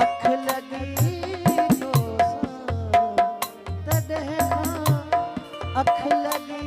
अख लगी तो देखा अख लगी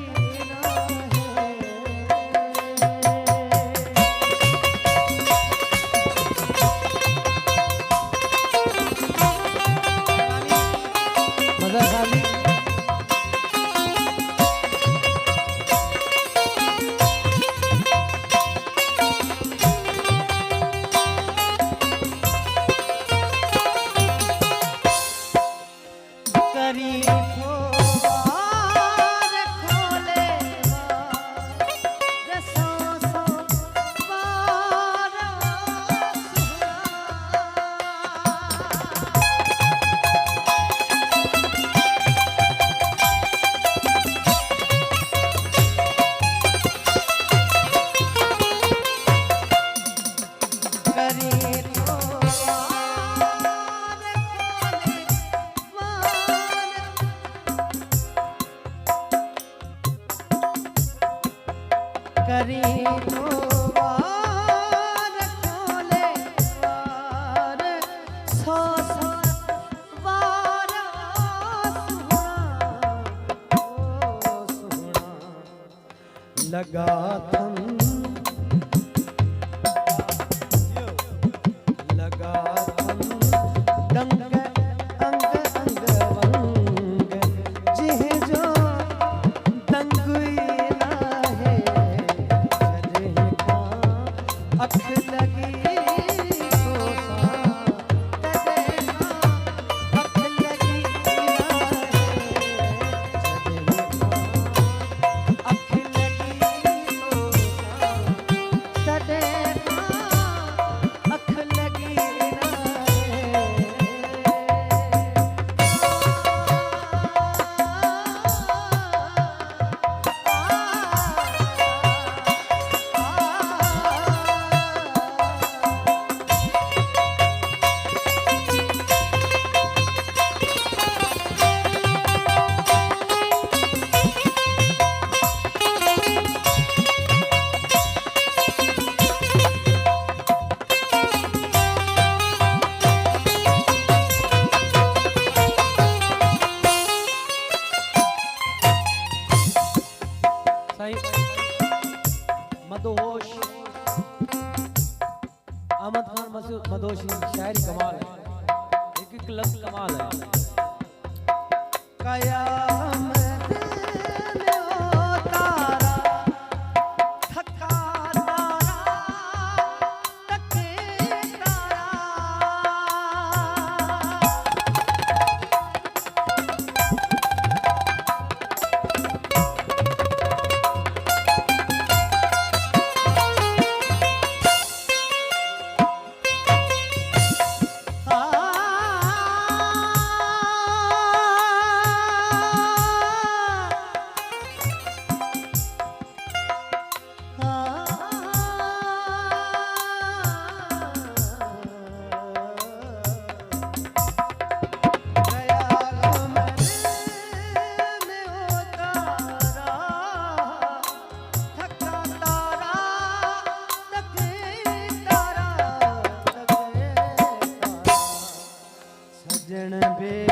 करी तो वार खोले वार सो वार सुना लगा थम दंग अंग अंग वंग जिह जो दंगुई अख लगी अख लगी अख लगी अख लगी मदहोश अहमद खान मदहोश शायरी कमाल है, एक लफ्ज़ कमाल है। कयामत में ओ तारा थका तारा तके तारा जन बे